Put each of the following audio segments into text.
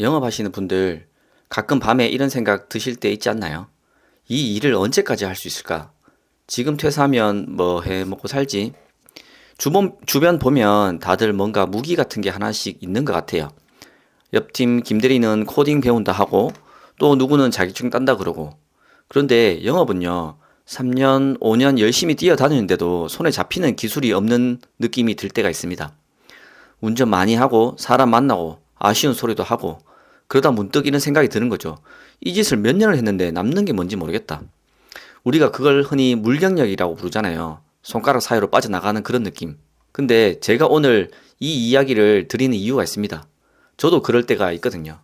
영업하시는 분들 가끔 밤에 이런 생각 드실 때 있지 않나요? 이 일을 언제까지 할 수 있을까? 지금 퇴사하면 뭐 해 먹고 살지? 주변 보면 다들 뭔가 무기 같은 게 하나씩 있는 것 같아요. 옆팀 김대리는 코딩 배운다 하고 또 누구는 자격증 딴다 그러고. 그런데 영업은요, 3년, 5년 열심히 뛰어다니는데도 손에 잡히는 기술이 없는 느낌이 들 때가 있습니다. 운전 많이 하고 사람 만나고 아쉬운 소리도 하고 그러다 문득 이런 생각이 드는 거죠. 이 짓을 몇 년을 했는데 남는 게 뭔지 모르겠다. 우리가 그걸 흔히 물경력이라고 부르잖아요. 손가락 사이로 빠져나가는 그런 느낌. 근데 제가 오늘 이 이야기를 드리는 이유가 있습니다. 저도 그럴 때가 있거든요.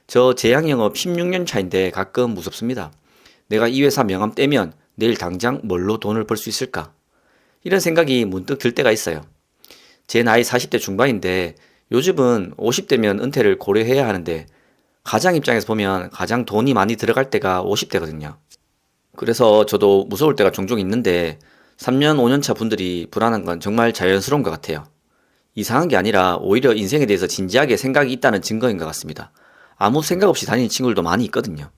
저 제약영업 16년 차인데 가끔 무섭습니다. 내가 이 회사 명함 떼면 내일 당장 뭘로 돈을 벌 수 있을까? 이런 생각이 문득 들 때가 있어요. 제 나이 40대 중반인데 요즘은 50대면 은퇴를 고려해야 하는데 가장 입장에서 보면 가장 돈이 많이 들어갈 때가 50대거든요. 그래서 저도 무서울 때가 종종 있는데 3년, 5년 차 분들이 불안한 건 정말 자연스러운 것 같아요. 이상한 게 아니라 오히려 인생에 대해서 진지하게 생각이 있다는 증거인 것 같습니다. 아무 생각 없이 다니는 친구들도 많이 있거든요.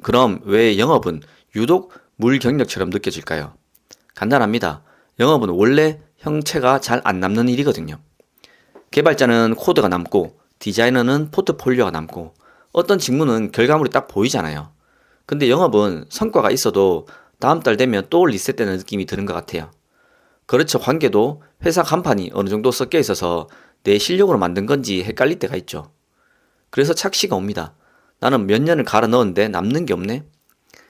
그럼 왜 영업은 유독 물경력처럼 느껴질까요? 간단합니다. 영업은 원래 형체가 잘 안 남는 일이거든요. 개발자는 코드가 남고 디자이너는 포트폴리오가 남고 어떤 직무는 결과물이 딱 보이잖아요. 근데 영업은 성과가 있어도 다음 달 되면 또 리셋되는 느낌이 드는 것 같아요. 거래처 관계도 회사 간판이 어느 정도 섞여 있어서 내 실력으로 만든 건지 헷갈릴 때가 있죠. 그래서 착시가 옵니다. 나는 몇 년을 갈아 넣었는데 남는 게 없네?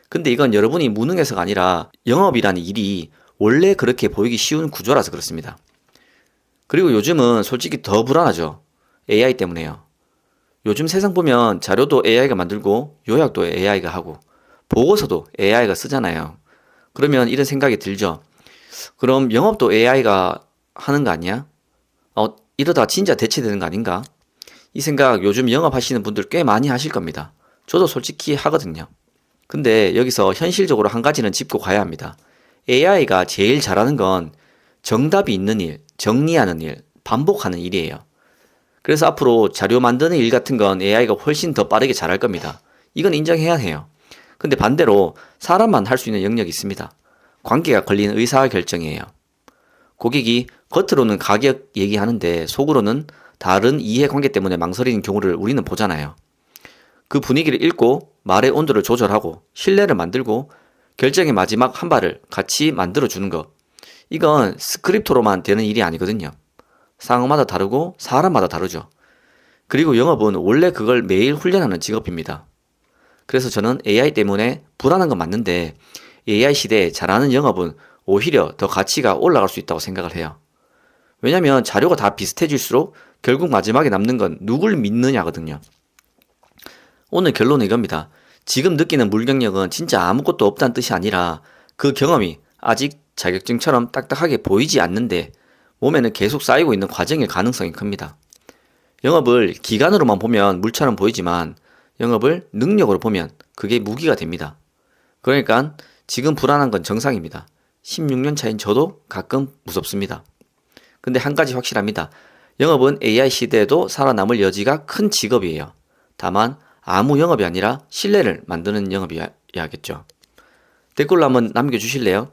근데 이건 여러분이 무능해서가 아니라 영업이라는 일이 원래 그렇게 보이기 쉬운 구조라서 그렇습니다. 그리고 요즘은 솔직히 더 불안하죠. AI 때문에요. 요즘 세상 보면 자료도 AI가 만들고 요약도 AI가 하고 보고서도 AI가 쓰잖아요. 그러면 이런 생각이 들죠. 그럼 영업도 AI가 하는 거 아니야? 이러다 진짜 대체되는 거 아닌가? 이 생각 요즘 영업하시는 분들 꽤 많이 하실 겁니다. 저도 솔직히 하거든요. 근데 여기서 현실적으로 한 가지는 짚고 가야 합니다. AI가 제일 잘하는 건 정답이 있는 일, 정리하는 일, 반복하는 일이에요. 그래서 앞으로 자료 만드는 일 같은 건 AI가 훨씬 더 빠르게 잘할 겁니다. 이건 인정해야 해요. 근데 반대로 사람만 할 수 있는 영역이 있습니다. 관계가 걸린 의사결정이에요. 고객이 겉으로는 가격 얘기하는데 속으로는 다른 이해관계 때문에 망설이는 경우를 우리는 보잖아요. 그 분위기를 읽고 말의 온도를 조절하고 신뢰를 만들고 결정의 마지막 한 발을 같이 만들어주는 것. 이건 스크립트로만 되는 일이 아니거든요. 상황마다 다르고 사람마다 다르죠. 그리고 영업은 원래 그걸 매일 훈련하는 직업입니다. 그래서 저는 AI 때문에 불안한 건 맞는데 AI 시대에 잘하는 영업은 오히려 더 가치가 올라갈 수 있다고 생각을 해요. 왜냐면 자료가 다 비슷해질수록 결국 마지막에 남는 건 누굴 믿느냐거든요. 오늘 결론은 이겁니다. 지금 느끼는 물경력은 진짜 아무것도 없다는 뜻이 아니라 그 경험이 아직 자격증처럼 딱딱하게 보이지 않는데 몸에는 계속 쌓이고 있는 과정일 가능성이 큽니다. 영업을 기간으로만 보면 물처럼 보이지만 영업을 능력으로 보면 그게 무기가 됩니다. 그러니까 지금 불안한 건 정상입니다. 16년 차인 저도 가끔 무섭습니다. 근데 한 가지 확실합니다. 영업은 AI 시대에도 살아남을 여지가 큰 직업이에요. 다만 아무 영업이 아니라 신뢰를 만드는 영업이야겠죠. 댓글로 한번 남겨주실래요?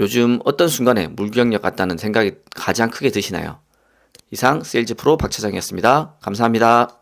요즘 어떤 순간에 물경력 같다는 생각이 가장 크게 드시나요? 이상 세일즈 프로 박차장이었습니다. 감사합니다.